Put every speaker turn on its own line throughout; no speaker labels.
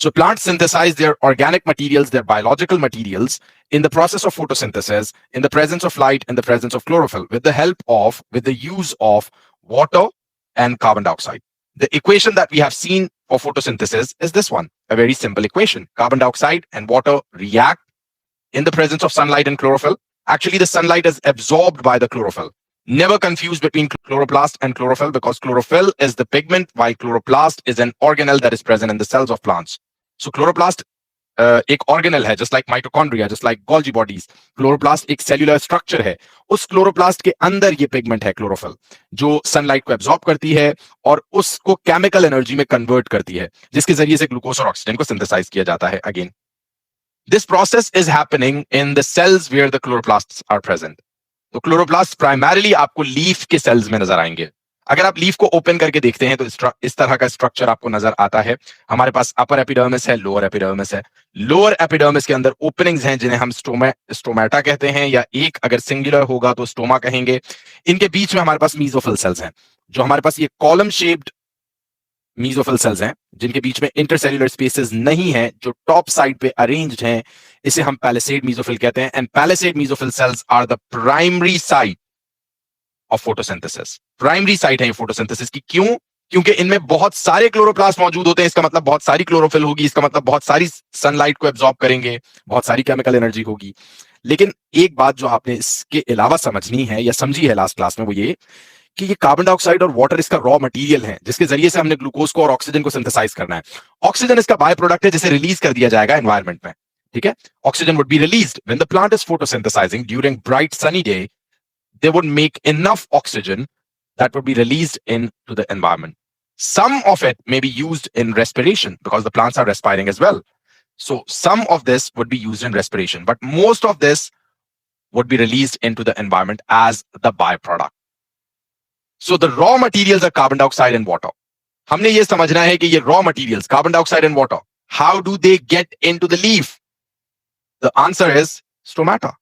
So plants synthesize their organic materials, their biological materials in the process of photosynthesis, in the presence of light, in the presence of chlorophyll, with the use of water and carbon dioxide. The equation that we have seen for photosynthesis is this one, a very simple equation. Carbon dioxide and water react in the presence of sunlight and chlorophyll. Actually, the sunlight is absorbed by the chlorophyll. Never confuse between chloroplast and chlorophyll, because chlorophyll is the pigment while chloroplast is an organelle that is present in the cells of plants. So chloroplast एक organelle है, just like mitochondria, just like Golgi bodies. Chloroplast एक cellular structure है. उस chloroplast के अंदर ये pigment है chlorophyll, जो सनलाइट को एब्जॉर्ब करती है और उसको केमिकल एनर्जी में कन्वर्ट करती है, जिसके जरिए से ग्लूकोज और ऑक्सीजन को सिंथेसाइज किया जाता है. Again this process is happening in the cells where the chloroplasts are present. तो क्लोरोप्लास्ट प्राइमरीली आपको लीफ के सेल्स में नजर आएंगे. अगर आप लीफ को ओपन करके देखते हैं तो इस तरह का स्ट्रक्चर आपको नजर आता है. हमारे पास अपर एपिडर्मिस है, लोअर एपिडर्मिस है. लोअर एपिडर्मिस के अंदर ओपनिंग्स हैं जिन्हें हम स्टोमेटा कहते हैं, या एक अगर सिंगुलर होगा तो स्टोमा कहेंगे. इनके बीच में हमारे पास मीजोफिल सेल्स हैं, जो हमारे पास ये कॉलम शेप्ड मीजोफिल सेल्स हैं, जिनके बीच में इंटरसेल्युलर स्पेसेस नहीं है, जो टॉप साइड पे अरेंज्ड हैं. इसे हम पैलिसेड मीजोफिल कहते हैं. And palisade mesophyll cells are the primary site of photosynthesis. Primary site है ये फोटोसिंथेसिस की. क्यों? क्योंकि इनमें बहुत सारे क्लोरोप्लास्ट मौजूद होते हैं. इसका मतलब बहुत सारी क्लोरोफिल होगी, इसका मतलब बहुत सारी सनलाइट को एब्जॉर्ब करेंगे, बहुत सारी केमिकल एनर्जी होगी. लेकिन एक बात जो आपने इसके अलावा समझनी है या समझी है लास्ट क्लास में, वो ये कि ये कार्बन डाइऑक्साइड और वाटर इसका रॉ मटेरियल है, जिसके जरिए से हमने ग्लूकोज को और ऑक्सीजन को सिंथेसाइज करना है. ऑक्सीजन इसका बाय प्रोडक्ट है, जिसे रिलीज कर दिया जाएगा एनवायरमेंट में. ठीक है, oxygen would be released when the plant is photosynthesising during bright sunny day. They would make enough oxygen that would be released into the environment. Some of it may be used in respiration because the plants are respiring as well. So some of this would be used in respiration, but most of this would be released into the environment as the byproduct. So the raw materials are carbon dioxide and water. हमने ये समझना है कि ये raw materials, carbon dioxide and water, how do they get into the leaf? The answer is stomata.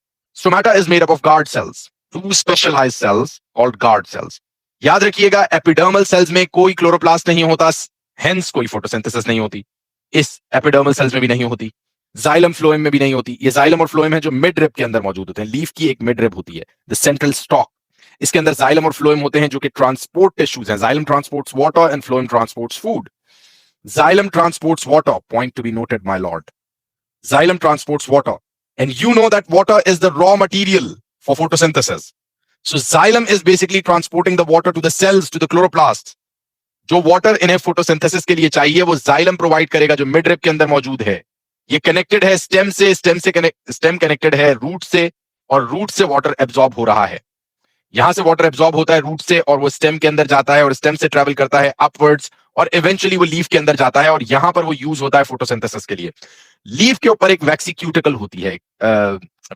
Stomata is made up of guard cells. Two specialized cells called guard cells. याद रखिएगा, epidermal cells में कोई chloroplast नहीं होता, hence कोई photosynthesis नहीं होती. इस एपिडर्मल सेल्स में भी नहीं होती, जाइलम फ्लोएम में भी नहीं होती. ये जाइलम और फ्लोएम है जो मिड रिब के अंदर मौजूद होते हैं. लीफ की एक मिड रिब होती है, द सेंट्रल स्टॉक. इसके अंदर जाइलम और फ्लोएम होते हैं जो कि ट्रांसपोर्ट टिश्यूज हैं. Xylem transports water and phloem transports food. Xylem transports water, point to be noted, my lord. Xylem transports water, and you know that water is the raw material for photosynthesis. So xylem is basically transporting the water to the cells, to the chloroplasts. जो water इन्हें photosynthesis के लिए चाहिए वो xylem provide करेगा, जो mid rib के अंदर मौजूद है. ये कनेक्टेड है स्टेम से, स्टेम कनेक्टेड है रूट से, और रूट से वाटर एब्जॉर्ब हो रहा है. यहां से वाटर एब्जॉर्ब होता है रूट से, और वो स्टेम के अंदर जाता है, और स्टेम से ट्रेवल करता है अपवर्ड्स, और इवेंचुअली वो लीफ के अंदर जाता है, और यहां पर वो यूज होता है फोटोसिंथेसिस के लिए. लीफ के ऊपर एक वैक्सी क्यूटिकल होती है,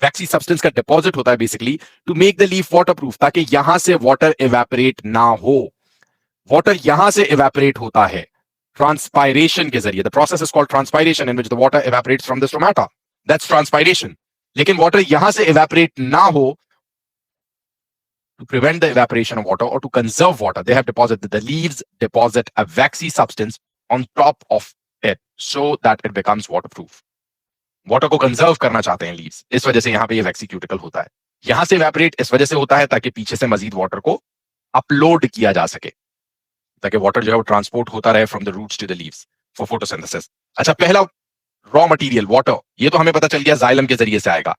वैक्सी सब्सटेंस का डिपॉजिट होता है basically to make the leaf waterproof, ताकि यहां से वाटर इवेपोरेट ना हो. वाटर यहां से इवेपोरेट होता है ट्रांसपायरेशन के जरिए. The process is called transpiration, in which the water evaporates from the stomata. That's transpiration. लेकिन वाटर यहां से इवेपोरेट ना हो, to prevent the evaporation of water or to conserve water, they have deposited, the leaves deposit a waxy substance on top of it so that it becomes waterproof. Water को conserve करना चाहते हैं leaves, इस वजह से यहां पे ये वैक्सी क्यूटिकल होता है. यहां से इवेपोरेट इस वजह से होता है ताकि पीछे से मजीद वाटर को अपलोड किया जा सके, ताकि वाटर जो है वो ट्रांसपोर्ट होता रहे from the roots to the leaves for photosynthesis. अच्छा, पहला रॉ मटेरियल वाटर, ये तो हमें पता चल गया जाइलम के जरिए से आएगा.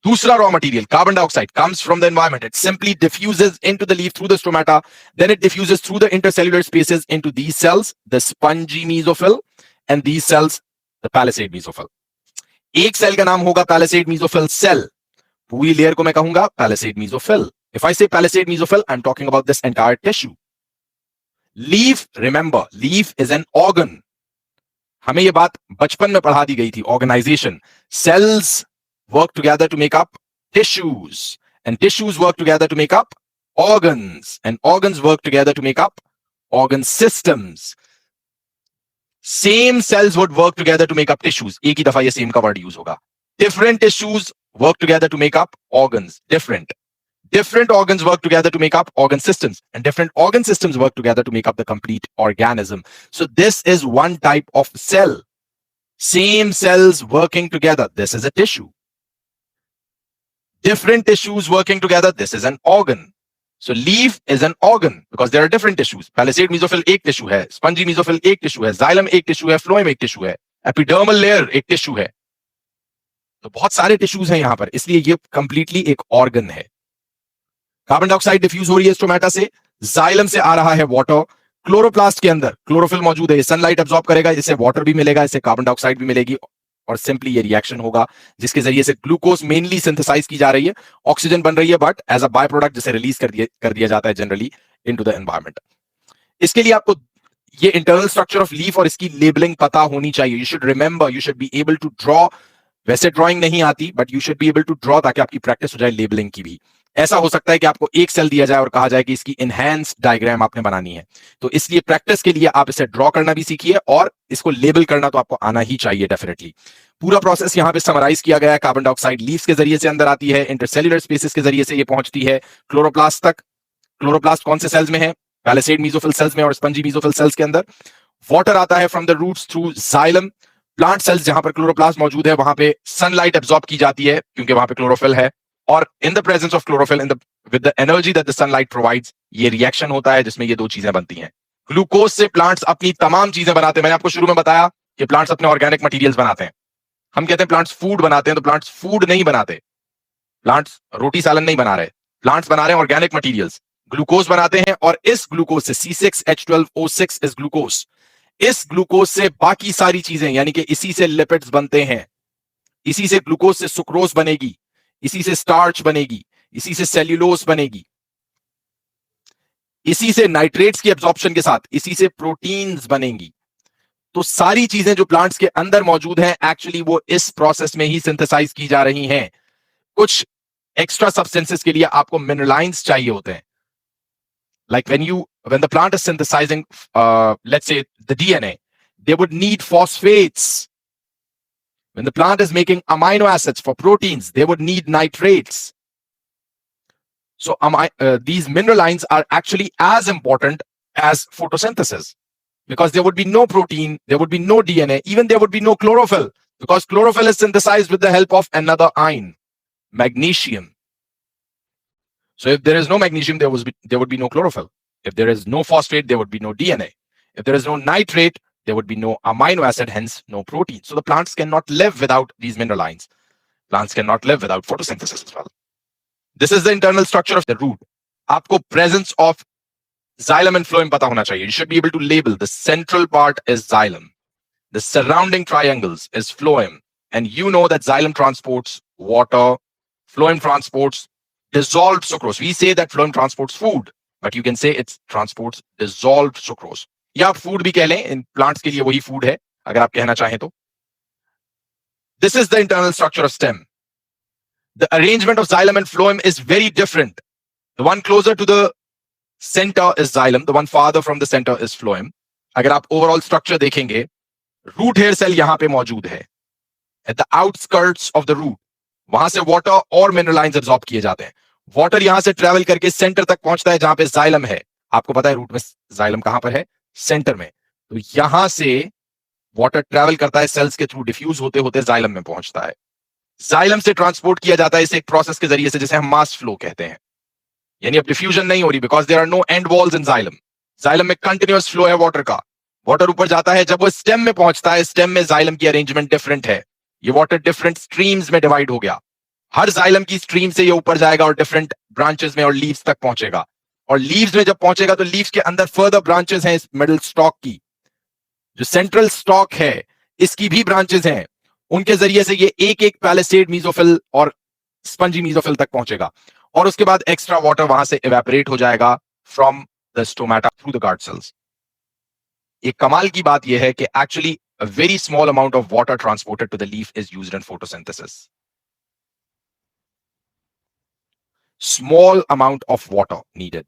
दूसरा raw material carbon dioxide comes from the environment. It simply diffuses into the leaf through the stomata, then it diffuses through the intercellular spaces into these cells, the spongy mesophyll, and these cells, the palisade mesophyll. एक cell का नाम होगा palisade mesophyll cell. पूरी layer को मैं कहूंगा palisade mesophyll. If I say palisade mesophyll, I'm talking about this entire tissue. Leaf, remember, leaf is an organ. हमें ये बात बचपन में पढ़ा दी गई थी. Organization, cells work together to make up tissues, and tissues work together to make up organs, and organs work together to make up organ systems. Same cells would work together to make up tissues. एक ही दफा ये same का word use होगा. Different tissues work together to make up organs. Different organs work together to make up organ systems, and different organ systems work together to make up the complete organism. So this is one type of cell. Same cells working together. This is a tissue. Different tissues working together. This is an organ. So leaf is an organ because there are different tissues. Palisade mesophyll एक tissue है, spongy mesophyll एक tissue है, xylem एक tissue है, phloem एक tissue है, epidermal layer एक tissue है. तो बहुत सारे टिश्यूज हैं यहां पर, इसलिए ये कंप्लीटली एक ऑर्गन है. कार्बन डाइऑक्साइड डिफ्यूज हो रही है स्टोमेटा से, जाइलम से आ रहा है वाटर, क्लोरोप्लास्ट के अंदर क्लोरोफिल मौजूद है, सनलाइट एब्जॉर्ब करेगा, इससे वाटर भी मिलेगा, इससे कार्बन डाइऑक्साइड भी मिलेगी और सिंपली ये रिएक्शन होगा जिसके जरिए से ग्लूकोज मेनली सिंथेसाइज की जा रही है, ऑक्सीजन बन रही है, but as a by product जिसे रिलीज कर दिया जाता है जनरली इनटू द एनवायरनमेंट. इसके लिए आपको ये इंटरनल स्ट्रक्चर ऑफ लीफ और इसकी लेबलिंग पता होनी चाहिए. You should remember, you should be able to draw. वैसे ड्राइंग नहीं आती but you should be able to draw ताकि आपकी प्रैक्टिस हो जाए लेबलिंग की भी. ऐसा हो सकता है कि आपको एक सेल दिया जाए और कहा जाए कि इसकी इनहैंस डायग्राम आपने बनानी है, तो इसलिए प्रैक्टिस के लिए आप इसे ड्रॉ करना भी सीखिए और इसको लेबल करना तो आपको आना ही चाहिए डेफिनेटली. पूरा प्रोसेस यहां पे समराइज किया गया है. कार्बन डाइऑक्साइड लीव्स के जरिए से अंदर आती है, इंटरसेल्युलर स्पेसेस के जरिए से ये पहुंचती है क्लोरोप्लास्ट तक. क्लोरोप्लास्ट कौन से सेल्स में है? पैलिसेड मेसोफिल सेल्स में और स्पंजी मेसोफिल सेल्स के अंदर. वाटर आता है from the roots through xylem. Plant cells जहां पर क्लोरोप्लास्ट मौजूद है वहां पे सनलाइट एब्जॉर्ब की जाती है क्योंकि वहां पे क्लोरोफिल है, और in the presence of chlorophyll with the energy that the sunlight provides ये रिएक्शन होता है जिसमें ये दो चीजें बनती हैं. ग्लूकोज से प्लांट्स अपनी तमाम चीजें बनाते हैं. मैंने आपको शुरू में बताया कि प्लांट्स अपने ऑर्गेनिक मटेरियल्स बनाते हैं. हम कहते हैं प्लांट्स फूड बनाते हैं, तो प्लांट्स फूड नहीं बनाते. प्लांट्स रोटी सालन नहीं बना रहे, प्लांट्स बना रहे हैं ऑर्गेनिक मटेरियल्स. ग्लूकोज बनाते हैं और इस ग्लूकोज से C6H12O6 इस ग्लूकोज, इस ग्लूकोज से बाकी सारी चीजें, यानी कि इसी से लिपिड्स बनते हैं, इसी से ग्लूकोज से सुक्रोज बनेगी, इसी से स्टार्च बनेगी, इसी से सेल्यूलोज बनेगी, इसी से नाइट्रेट्स की एब्जॉर्प्शन के साथ इसी से प्रोटीन्स बनेंगी. तो सारी चीजें जो प्लांट्स के अंदर मौजूद हैं एक्चुअली वो इस प्रोसेस में ही सिंथेसाइज की जा रही हैं. कुछ एक्स्ट्रा सब्सटेंसेस के लिए आपको मिनरलाइंस चाहिए होते हैं. Like when the plant is synthesizing, let's say the DNA, they would need phosphates. When the plant is making amino acids for proteins, they would need nitrates. So these mineral lines are actually as important as photosynthesis because there would be no protein, there would be no DNA, even there would be no chlorophyll because chlorophyll is synthesized with the help of another ion, magnesium. So if there is no magnesium, there would be no chlorophyll. If there is no phosphate, there would be no DNA. If there is no nitrate, there would be no amino acid, hence no protein. So the plants cannot live without these mineral lines. Plants cannot live without photosynthesis as well. This is the internal structure of the root. आपको presence of xylem and phloem पता होना चाहिए. You should be able to label. The central part is xylem. The surrounding triangles is phloem. And you know that xylem transports water, phloem transports dissolved sucrose. We say that phloem transports food, but you can say it transports dissolved sucrose. या आप food भी कह लें, इन plants के लिए वही food है, अगर आप कहना चाहें तो. This is the internal structure of stem. The arrangement of xylem and phloem is very different. The one closer to the center is xylem. The one farther from the center is phloem. अगर आप overall structure देखेंगे, root hair cell यहाँ पे मौजूद है. At the outskirts of the root, वहां से water और mineral lines absorb किए जाते हैं. वाटर यहां से ट्रेवल करके सेंटर तक पहुंचता है जहां पे जाइलम है. आपको पता है रूट में जाइलम कहां पर है? सेंटर में. तो यहां से वाटर ट्रेवल करता है सेल्स के थ्रू, डिफ्यूज होते होते जाइलम में पहुंचता है. जाइलम से ट्रांसपोर्ट किया जाता है इसे एक प्रोसेस के जरिए से जिसे हम मास फ्लो कहते हैं. यानी अब डिफ्यूजन नहीं हो रही because there are no end walls in xylem. Xylem में कंटिन्यूअस फ्लो है वाटर का. वाटर ऊपर जाता है, जब वो स्टेम में पहुंचता है, स्टेम में जाइलम की अरेंजमेंट डिफरेंट है. ये वाटर डिफरेंट स्ट्रीम्स में डिवाइड हो गया. हर जाइलम की स्ट्रीम से ये ऊपर जाएगा और डिफरेंट ब्रांचेस में और लीव्स तक पहुंचेगा. और लीव्स में जब पहुंचेगा तो लीव्स के अंदर फर्दर ब्रांचेस हैं इस मिडिल स्टॉक की. जो सेंट्रल स्टॉक है इसकी भी ब्रांचेस हैं. उनके जरिए से ये एक एक पैलिसेड मेसोफिल और स्पंजी मेसोफिल तक पहुंचेगा और उसके बाद एक्स्ट्रा वाटर वहां से इवेपोरेट हो जाएगा from the stomata through the guard cells. एक कमाल की बात यह है कि actually a very small amount of water transported to the leaf is used in photosynthesis. Small amount of water needed.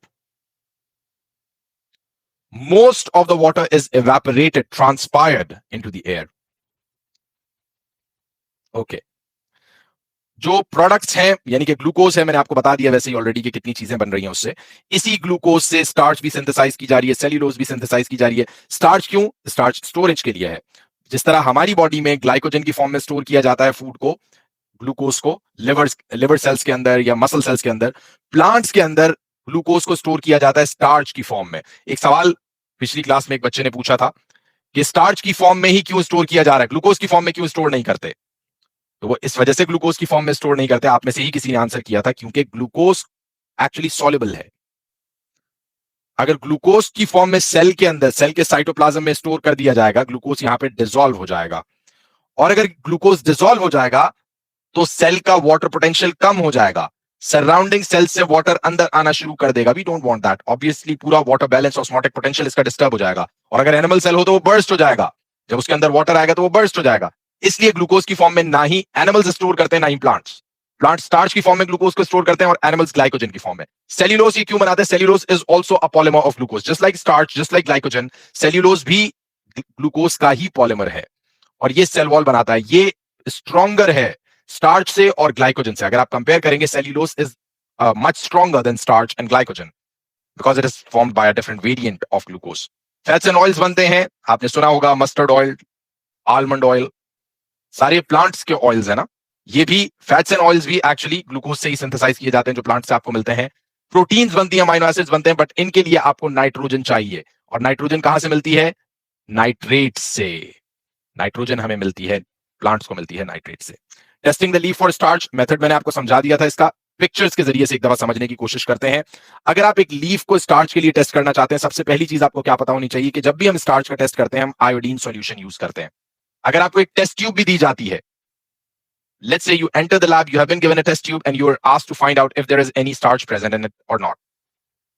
Most of the water is evaporated, transpired into the air. Okay. जो products हैं यानी कि glucose है, मैंने आपको बता दिया वैसे ही ऑलरेडी कि कितनी चीजें बन रही हैं उससे. इसी ग्लूकोज से स्टार्च भी सिंथेसाइज की जा रही है, सेल्यूलोज भी सिंथेसाइज की जा रही है. स्टार्च क्यों? स्टार्च स्टोरेज के लिए है. जिस तरह हमारी बॉडी में ग्लाइकोजन की फॉर्म में स्टोर किया जाता है फूड को, ग्लूकोज को लिवर सेल्स के अंदर या मसल सेल्स के अंदर, प्लांट्स के अंदर ग्लूकोज को स्टोर किया जाता है स्टार्च की फॉर्म में। एक सवाल पिछली क्लास में एक बच्चे ने पूछा था कि स्टार्च की फॉर्म में ही क्यों स्टोर किया जा रहा है, ग्लूकोज की फॉर्म में क्यों स्टोर नहीं करते? तो वो इस वजह से ग्लूकोज की फॉर्म में स्टोर नहीं करते, आप में से ही किसी ने आंसर किया था, क्योंकि ग्लूकोज एक्चुअली सॉल्युबल है। अगर ग्लूकोज की फॉर्म में सेल के अंदर, सेल के साइटोप्लाज्म में स्टोर कर दिया जाएगा, ग्लूकोज यहां पे डिसॉल्व हो जाएगा, और अगर ग्लूकोज डिसॉल्व हो जाएगा तो सेल का वाटर पोटेंशियल कम हो जाएगा, सराउंडिंग सेल से वाटर अंदर आना शुरू कर देगा। We don't want that, obviously पूरा वाटर बैलेंस, ऑस्मोटिक पोटेंशियल इसका डिस्टर्ब हो जाएगा, और अगर एनिमल सेल हो तो वो बर्स्ट हो जाएगा, जब उसके अंदर वाटर आएगा तो वो बर्स्ट हो जाएगा। इसलिए ग्लूकोज की फॉर्म में ना ही एनिमल्स स्टोर करते हैं ना ही प्लांट्स। प्लांट स्टार्च की फॉर्म में ग्लूकोज को स्टोर करते हैं और एनिमल्स ग्लाइकोजन की फॉर्म में। सेल्यूलोज ये क्यों बनाते हैं? Cellulose is also a polymer of glucose, just like starch, just like glycogen, cellulose भी ग्लूकोज का ही पॉलीमर है, और ये सेल वॉल बनाता है। ये स्ट्रॉन्गर है स्टार्च से और ग्लाइकोजन से। अगर आप कंपेयर करेंगे, cellulose is much stronger than starch and glycogen because it is formed by a different variant of glucose. Fats and oils बनते हैं, आपने सुना होगा मस्टर्ड ऑयल, आलमंड ऑयल, सारे प्लांट्स के ऑयल्स है ना, ये भी फैट्स एंड ऑयल्स भी एक्चुअली ग्लूकोज से ही सिंथेसाइज किए जाते हैं, जो प्लांट से आपको मिलते हैं। प्रोटीन्स बनती हैं, अमीनो एसिड्स बनते हैं, बट इनके लिए आपको नाइट्रोजन चाहिए, और नाइट्रोजन कहां से मिलती है? नाइट्रेट से। नाइट्रोजन हमें मिलती है, प्लांट्स को मिलती है नाइट्रेट से। Testing the leaf for starch method मैंने आपको समझा दिया था, इसका पिक्चर्स के जरिए से एक दफा समझने की कोशिश करते हैं। अगर आप एक लीफ को स्टार्च के लिए टेस्ट करना चाहते हैं, सबसे पहली चीज आपको क्या पता होनी चाहिए कि जब भी हम स्टार्च का टेस्ट करते हैं, हम आयोडीन सॉल्यूशन यूज करते हैं। अगर आपको एक टेस्ट ट्यूब भी दी जाती है, let's say you enter the lab, you have been given a test tube and you are asked to find out if there is any starch present in it or not.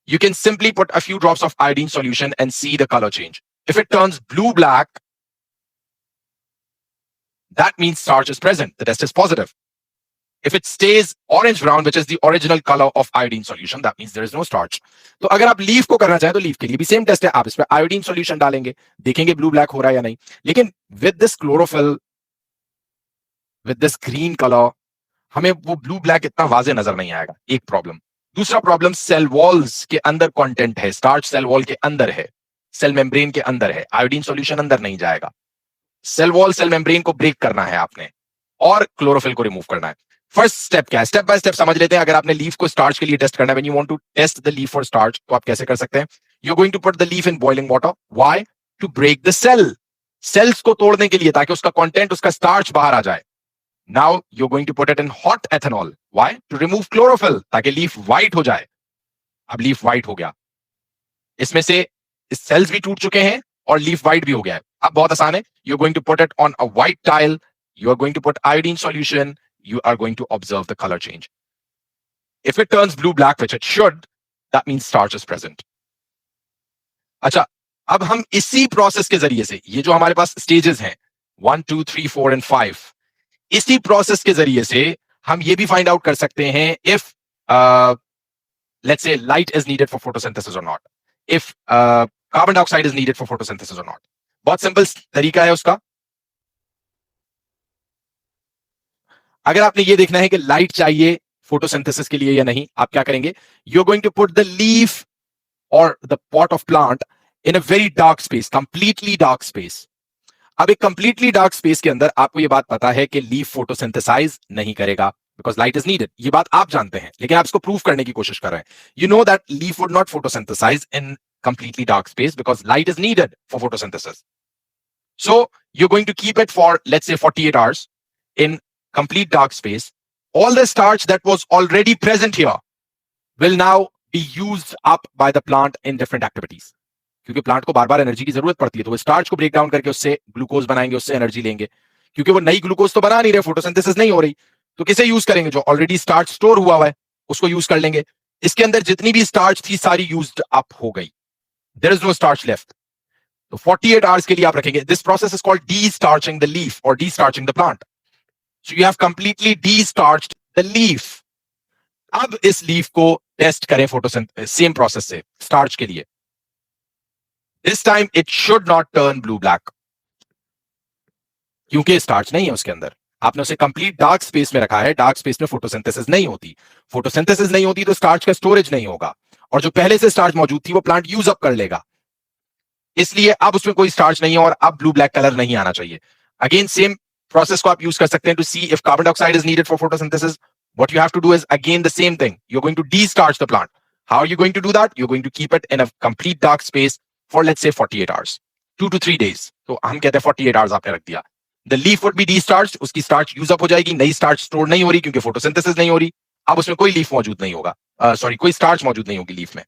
You can simply put a few drops of iodine solution and see the color change. If it turns blue-black, that means starch is present. The test is positive. If it stays orange-brown, which is the original color of iodine solution, that means there is no starch. तो अगर आप leaf को करना चाहें तो leaf के लिए भी सेम टेस्ट है, आप इसमें आयोडीन सॉल्यूशन डालेंगे, देखेंगे ब्लू ब्लैक हो रहा है या नहीं। लेकिन with this chlorophyll, with this green colour, हमें वो ब्लू ब्लैक इतना वाजे नजर नहीं आएगा, एक प्रॉब्लम। दूसरा प्रॉब्लम, सेल वॉल्स के अंदर कंटेंट है, स्टार्च सेल वॉल के अंदर है, सेल मेम्ब्रेन के अंदर है, आयोडीन सॉल्यूशन अंदर नहीं जाएगा। सेल वॉल, सेल मेम्ब्रेन को ब्रेक करना है आपने, और क्लोरोफिल को रिमूव करना है। फर्स्ट स्टेप क्या है, स्टेप बाय स्टेप समझ लेते हैं। अगर आपने लीफ को स्टार्च के लिए टेस्ट करना है, when you want to test the leaf for starch, तो आप कैसे कर सकते हैं? You are going to put the leaf in boiling water. Why? To break the cell, cells को तोड़ने के लिए, ताकि उसका कंटेंट, उसका स्टार्च बाहर आ जाए। Now you're going to put it in hot ethanol. Why? To remove chlorophyll, ताकि लीफ व्हाइट हो जाए। अब लीफ व्हाइट हो गया, इसमें से सेल्स भी टूट चुके हैं और लीफ व्हाइट भी हो गया है। अब बहुत आसान है, you're going to put it on a white tile, you are going to put iodine solution, you are going to observe the color change. If it turns blue black, which it should, that means starch is present. अच्छा, अब हम इसी process के जरिए से, ये जो हमारे पास स्टेजेस हैं 1 2 3 4 एंड 5, इसी प्रोसेस के जरिए से हम ये भी फाइंड आउट कर सकते हैं if let's say light is needed for photosynthesis और not, if carbon dioxide is needed for photosynthesis और नॉट। बहुत सिंपल तरीका है उसका। अगर आपने ये देखना है कि लाइट चाहिए फोटोसिंथेसिस के लिए या नहीं, आप क्या करेंगे? You are going to put the leaf और the pot of plant in a very dark space, completely dark space. अब एक कंप्लीटली डार्क स्पेस के अंदर आपको यह बात पता है कि लीफ फोटोसिंथेसाइज नहीं करेगा बिकॉज लाइट इज नीडेड, ये बात आप जानते हैं, लेकिन आप इसको प्रूव करने की कोशिश कर रहे हैं। You know that leaf would not photosynthesize in completely dark space because light is needed for photosynthesis. So you're going to keep it for, let's say, 48 hours in complete dark space. All the starch that was already present here will now be used up by the plant in different activities. क्योंकि plant को बार बार energy की जरूरत पड़ती है, तो वो starch को break down करके उससे ग्लूकोज बनाएंगे, उससे एनर्जी लेंगे। क्योंकि वो नई ग्लूकोज तो बना नहीं रहे, फोटोसिंथेसिस नहीं हो रही, तो किसे यूज करेंगे? जो ऑलरेडी स्टार्च स्टोर हुआ है उसको यूज कर लेंगे। इसके अंदर जितनी भी स्टार्च थी सारी यूज्ड अप हो गई, there is no starch left. तो 48 आवर्स के लिए आप रखेंगे। This process is called destarching the leaf और destarching the plant. So you have completely destarched the leaf. अब इस लीफ को टेस्ट करें फोटोसिंथेसिस सेम प्रोसेस से स्टार्च के लिए। This time it should not turn blue black क्योंकि starch नहीं है उसके अंदर। आपने उसे कंप्लीट डार्क स्पेस में रखा है, डार्क स्पेस में फोटोसिंथेसिस नहीं होती। फोटोसिंथेसिस नहीं होती तो स्टार्च का स्टोरेज नहीं होगा, और जो पहले से स्टार्च मौजूद थी वो प्लांट यूज अप कर लेगा। इसलिए अब उसमें कोई स्टार्च नहीं है और अब ब्लू ब्लैक कलर नहीं आना चाहिए. अगेन सेम प्रोसेस को आप यूज कर सकते हैं to see if carbon dioxide is needed for photosynthesis. What you have to do is again the same thing. You're going to de-starch the plant. How are you going to do that? You're going to keep it in a complete dark space for let's say 48 hours, 2 to 3 days. तो हम कहते हैं 48 hours आपने रख दिया. The leaf would be de-starched. उसकी starch use up हो जाएगी. नई starch store नहीं हो रही क्योंकि photosynthesis नहीं हो रही. अब उसमें कोई leaf मौजूद नहीं होगा. कोई starch मौजूद नहीं होगी leaf में.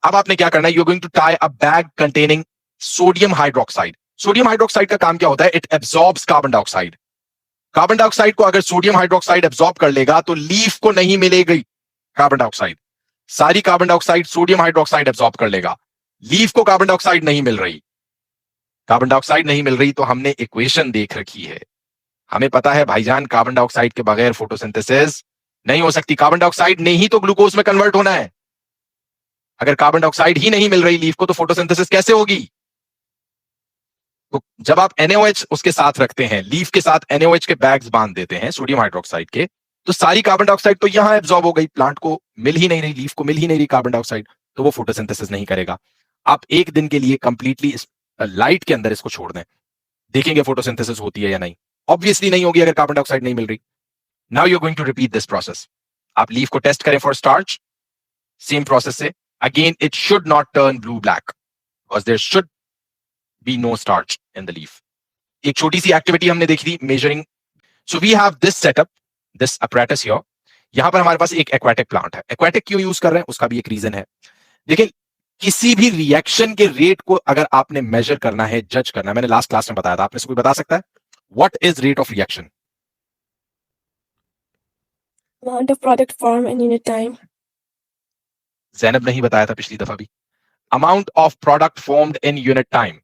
अब आपने क्या करना है? You're going to tie a bag containing sodium hydroxide. Sodium hydroxide का काम क्या होता है? It absorbs carbon dioxide. Carbon dioxide को अगर सोडियम हाइड्रोक्साइड एब्जॉर्ब कर लेगा तो लीफ को नहीं मिलेगी कार्बन डाइऑक्साइड. सारी carbon dioxide sodium hydroxide absorb कर लेगा. लीफ को कार्बन डाइऑक्साइड नहीं मिल रही. कार्बन डाइऑक्साइड नहीं मिल रही तो हमने इक्वेशन देख रखी है. हमें पता है भाईजान कार्बन डाइऑक्साइड के बगैर फोटोसिंथेसिस नहीं हो सकती. कार्बन डाइऑक्साइड ने ही तो ग्लूकोज में कन्वर्ट होना है. अगर कार्बन डाइऑक्साइड ही नहीं मिल रही लीफ को तो फोटोसिंथेसिस कैसे होगी? तो जब आप NaOH उसके साथ रखते हैं, लीफ के साथ NaOH के बैग्स बांध देते हैं सोडियम हाइड्रोक्साइड के, तो सारी कार्बन डाइऑक्साइड तो यहां एब्जॉर्ब हो गई. प्लांट को मिल ही नहीं रही, लीफ को मिल ही नहीं रही कार्बन डाइऑक्साइड, तो वो फोटोसिंथेसिस नहीं करेगा. आप एक दिन के लिए कंप्लीटली लाइट के अंदर इसको छोड़ दें, देखेंगे फोटोसिंथेसिस होती है या नहीं. ऑब्वियसली नहीं होगी अगर कार्बन डाइऑक्साइड नहीं मिल रही. Now you are going to repeat this process. आप लीफ को टेस्ट करें फॉर स्टार्च, सेम प्रोसेस से. Again it should not turn blue black because there should be no starch in the leaf. एक छोटी सी एक्टिविटी हमने देखी थी, measuring. So we have this setup, this apparatus here. यहां पर हमारे पास एक एक्वाटिक प्लांट है. एक्वाटिक क्यों यूज कर रहे हैं उसका भी एक रीजन है. देखिए किसी भी रिएक्शन के रेट को अगर आपने मेजर करना है, जज करना है, मैंने लास्ट क्लास में बताया था, आपने से कोई बता सकता है what is rate of reaction?
Amount of product formed in unit time.
Zainab नहीं बताया था पिछली दफा भी. Amount of product formed in unit time,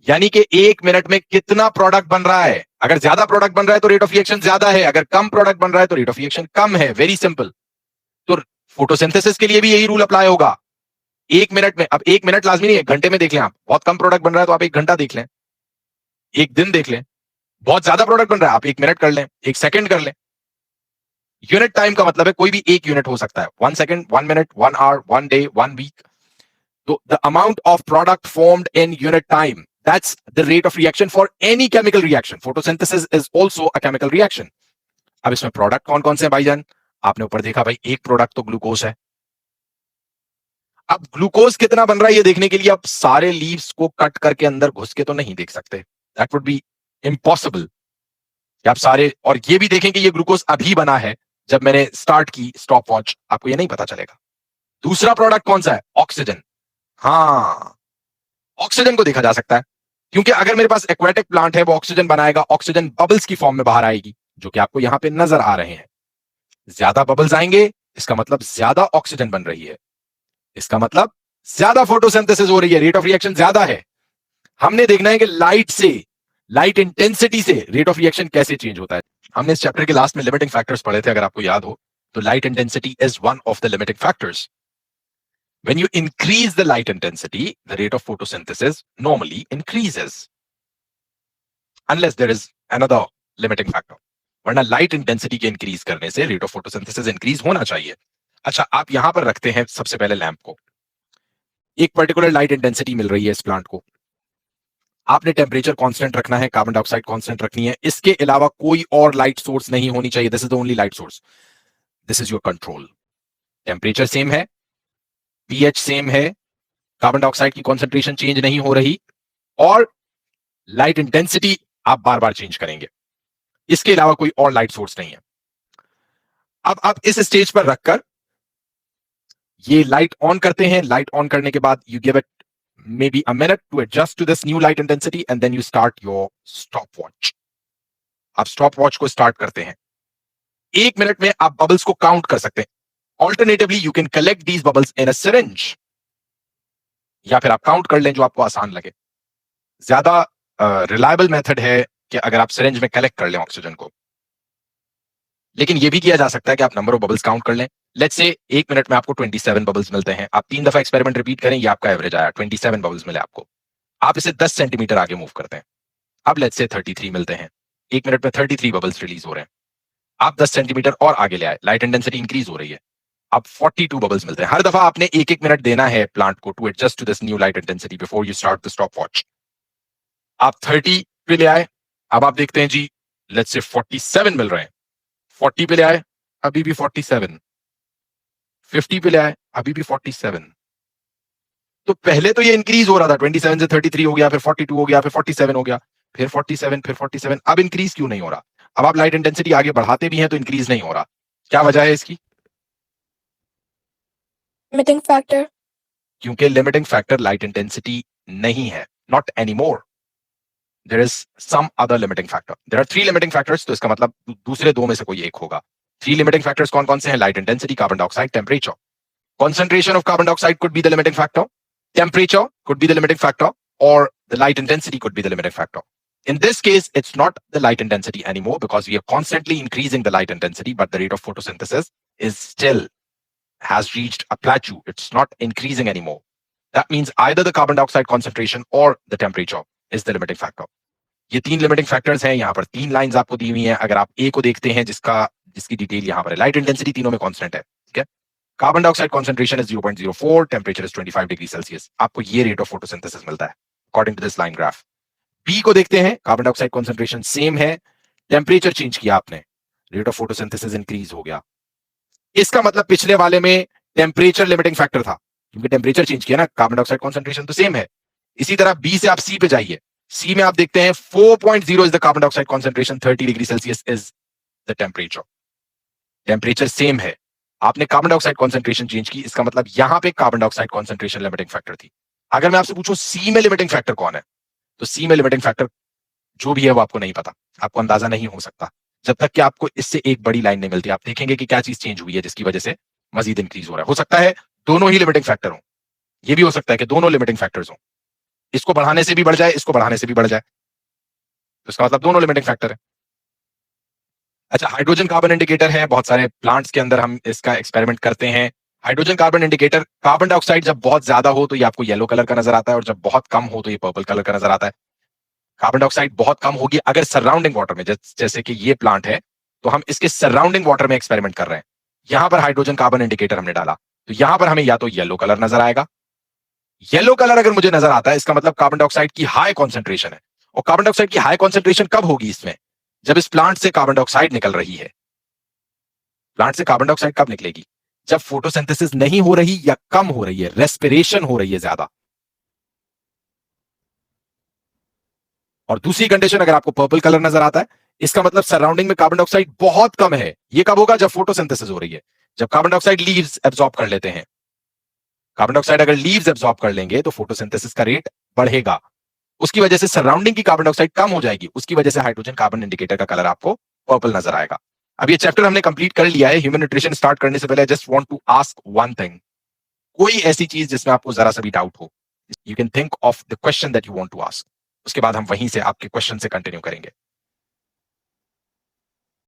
यानी कि 1 मिनट में कितना प्रोडक्ट बन रहा है. अगर ज्यादा प्रोडक्ट बन रहा है तो रेट ऑफ रिएक्शन ज्यादा है, अगर कम प्रोडक्ट बन रहा है तो रेट ऑफ रिएक्शन कम है. Very simple. तो फोटोसिंथेसिस के लिए भी यही रूल अप्लाई होगा. 1 मिनट में, अब 1 मिनट लाजमी नहीं है, घंटे में देख लें. आप बहुत कम प्रोडक्ट बन रहा है तो आप 1 घंटा देख लें, 1 दिन देख लें. बहुत ज्यादा प्रोडक्ट बन रहा है आप 1 मिनट कर लें, 1 सेकंड कर लें. यूनिट टाइम का मतलब है कोई भी 1 यूनिट हो सकता है. 1 second, 1 minute, 1 hour, 1 day, 1 week. तो the amount of product formed in unit time, that's the rate of reaction for any chemical reaction. Photosynthesis is also a chemical reaction. अब इसमें प्रोडक्ट कौन कौन से हैं भाईजान? आपने ऊपर देखा भाई, एक प्रोडक्ट तो ग्लूकोज है. अब ग्लूकोज कितना बन रहा है ये देखने के लिए आप सारे लीव्स को कट करके अंदर घुस के तो नहीं देख सकते. That would be impossible. आप सारे, और ये भी देखें कि ये ग्लूकोज अभी बना है, जब मैंने स्टार्ट की स्टॉप वॉच, आपको ये नहीं पता चलेगा. दूसरा प्रोडक्ट कौन सा है? ऑक्सीजन. हाँ, ऑक्सीजन को देखा जा सकता है क्योंकि अगर मेरे पास एक्वाटिक प्लांट है वो ऑक्सीजन बनाएगा, ऑक्सीजन बबल्स की फॉर्म में बाहर आएगी जो कि आपको यहां पे नजर आ रहे हैं. ज्यादा बबल्स आएंगे इसका मतलब ज्यादा ऑक्सीजन बन रही है, इसका मतलब ज्यादा फोटोसिंथेसिस हो रही है, रेट ऑफ रिएक्शन ज्यादा है. हमने देखना है कि लाइट से, लाइट इंटेंसिटी से रेट ऑफ रिएक्शन कैसे चेंज होता है. हमने इस चैप्टर के लास्ट में लिमिटिंग फैक्टर्स पढ़े थे, अगर आपको याद हो तो. Light intensity is one of the limiting factors. When you increase the light intensity, the rate of photosynthesis normally increases. Unless there is another limiting factor. वरना light intensity के increase करने से rate of photosynthesis increase होना चाहिए. अच्छा, आप यहां पर रखते हैं सबसे पहले लैंप को. एक पर्टिकुलर लाइट इंटेंसिटी मिल रही है इस प्लांट को. आपने टेम्परेचर कांस्टेंट रखना है, कार्बन डाइऑक्साइड कांस्टेंट रखनी है. इसके अलावा कोई और लाइट सोर्स नहीं होनी चाहिए. This is the only light source. This is your control. Temperature same है, पीएच सेम है, कार्बन डाइऑक्साइड की कॉन्सेंट्रेशन चेंज नहीं हो रही, और लाइट इंटेंसिटी आप बार बार चेंज करेंगे. इसके अलावा कोई और लाइट सोर्स नहीं है. अब आप इस स्टेज पर रखकर ये लाइट ऑन करते हैं. लाइट ऑन करने के बाद you give it may be a minute to adjust to this new light intensity and then you start your stopwatch. आप स्टॉप वॉच को स्टार्ट करते हैं. 1 मिनट में आप बबल्स को काउंट कर सकते हैं. Alternatively, you can collect these bubbles in a syringe. या फिर आप काउंट कर लें जो आपको आसान लगे. ज्यादा रिलायबल मेथड है कि अगर आप सिरिंज में कलेक्ट कर लें ऑक्सीजन को, लेकिन यह भी किया जा सकता है कि आप नंबर ऑफ बबल्स काउंट कर लें. लेट्स से 1 मिनट में आपको 27 बबल्स मिलते हैं. आप 3 दफा एक्सपेरिमेंट रिपीट करें, ये आपका एवरेज आया, 27 बबल्स मिले आपको. आप इसे 10 सेंटीमीटर आगे मूव करते हैं. अब लेट्स से 33 मिलते हैं. 1 मिनट में 33 बबल्स रिलीज हो रहे हैं. आप 10 सेंटीमीटर और आगे ले आए, लाइट इंटेंसिटी इंक्रीज हो रही है. अब 42 बबल्स मिलते हैं। हर दफा आपने एक एक मिनट देना है प्लांट को to adjust to this new light intensity before you start the stopwatch. आप 30 पे ले आए, अब आप देखते हैं जी लेट्स से 47 मिल रहे हैं। 40 पे ले आए, अभी भी 47। 50 पे ले आए, अभी भी 47। तो पहले तो ये इंक्रीज हो रहा था, 27 से 33 हो गया, फिर 42 हो गया, फिर 47 हो गया, फिर 47, फिर 47। अब इंक्रीज क्यों नहीं हो रहा? अब आप लाइट इंटेंसिटी आगे बढ़ाते भी हैं तो इंक्रीज नहीं हो रहा, क्या वजह है इसकी?
Limiting factor.
क्योंकि लिमिटिंग फैक्टर लाइट इंटेंसिटी नहीं है, not any more. There is some other limiting factor. There are 3 limiting factors, तो इसका मतलब दूसरे दो में से कोई एक होगा। 3 लिमिटिंग फैक्टर्स कौन कौन से हैं? Light intensity, carbon dioxide, temperature. Concentration of carbon dioxide could be the limiting factor. Temperature could be the limiting factor, or the light intensity could be the limiting factor. In this case, it's not the light intensity anymore because we are constantly increasing the light intensity, but the rate of photosynthesis is still has reached a plateau. It's not increasing anymore. That means either the carbon dioxide concentration or the temperature is the limiting factor. ये 3 limiting factors हैं। यहाँ पर 3 lines आपको दी हुई हैं। अगर आप ए को देखते हैं जिसकी डिटेल यहाँ पर है, लाइट इंटेंसिटी तीनों में कांस्टेंट है, ठीक है। Carbon dioxide concentration is 0.04, temperature is 25 degree Celsius. आपको ये रेट ऑफ फोटोसिंथेसिस मिलता है according to this line graph. B को देखते हैं, कार्बन डाइऑक्साइड कॉन्सेंट्रेशन सेम है, टेम्परेचर चेंज किया आपने, रेट ऑफ फोटोसिंथेसिस इंक्रीज हो गया। इसका मतलब पिछले वाले में टेम्परेचर लिमिटिंग फैक्टर था, क्योंकि टेम्परेचर चेंज किया ना, कार्बन डाइऑक्साइड कॉन्सेंट्रेशन तो सेम है। इसी तरह बी से आप सी पे जाइए, सी में आप देखते हैं 4.0 is the carbon dioxide concentration, 30 degree Celsius is the temperature. Temperature same है, आपने कार्बन डाइऑक्साइड कॉन्सेंट्रेशन चेंज की, इसका मतलब यहां पे carbon dioxide concentration limiting factor थी। अगर मैं आपसे पूछूं सी में लिमिटिंग फैक्टर कौन है, तो सी में लिमिटिंग फैक्टर जो भी है वो आपको नहीं पता, आपको अंदाजा नहीं हो सकता जब तक कि आपको इससे एक बड़ी लाइन नहीं मिलती। आप देखेंगे कि क्या चीज चेंज हुई है जिसकी वजह से मजीद इंक्रीज हो रहा है। हो सकता है दोनों ही लिमिटिंग फैक्टर हो, ये भी हो सकता है कि दोनों लिमिटिंग फैक्टर्स हो, इसको बढ़ाने से भी बढ़ जाए, इसको बढ़ाने से भी बढ़ जाए, तो इसका मतलब दोनों लिमिटिंग फैक्टर है। अच्छा, हाइड्रोजन कार्बन इंडिकेटर है, बहुत सारे प्लांट्स के अंदर हम इसका एक्सपेरिमेंट करते हैं। Hydrogen carbon indicator, carbon dioxide जब बहुत ज्यादा हो तो ये आपको येलो कलर का नजर आता है, और जब बहुत कम हो तो ये पर्पल कलर का नजर आता है। कार्बन डाइऑक्साइड बहुत कम होगी अगर सराउंडिंग वाटर में, जैसे कि ये प्लांट है तो हम इसके सराउंडिंग वाटर में एक्सपेरिमेंट कर रहे हैं। यहां पर हाइड्रोजन कार्बन इंडिकेटर हमने डाला, तो यहां पर हमें या तो येलो कलर नजर आएगा, येलो कलर अगर मुझे नजर आता है इसका मतलब कार्बन डाइऑक्साइड की हाई कॉन्सेंट्रेशन है। और कार्बन डाइऑक्साइड की हाई कॉन्सेंट्रेशन कब होगी इसमें? जब इस प्लांट से कार्बन डाइऑक्साइड निकल रही है। प्लांट से कार्बन डाइऑक्साइड कब निकलेगी? जब फोटोसिंथेसिस नहीं हो रही या कम हो रही है, रेस्पिरेशन हो रही है ज्यादा। और दूसरी कंडीशन, अगर आपको पर्पल कलर नजर आता है इसका मतलब सराउंडिंग में कार्बन डाइऑक्साइड बहुत कम है। ये कब होगा? जब फोटोसिंथेसिस हो रही है, जब कार्बन डाइऑक्साइड लीव्स एब्जॉर्ब कर लेते हैं। कार्बन डाइऑक्साइड अगर लीव्स एब्जॉर्ब कर लेंगे तो फोटोसिंथेसिस का रेट बढ़ेगा, उसकी वजह से सराउंडिंग की कार्बन डाइऑक्साइड कम हो जाएगी, उसकी वजह से हाइड्रोजन कार्बन इंडिकेटर का कलर आपको पर्पल नजर आएगा। अब ये चैप्टर हमने कंप्लीट कर लिया है। ह्यूमन न्यूट्रिशन स्टार्ट करने से पहले just want to ask one thing, कोई ऐसी चीज जिसमें आपको जरा सा भी डाउट हो, you can think of the question that you want to ask, उसके बाद हम वहीं से आपके क्वेश्चन से कंटिन्यू करेंगे।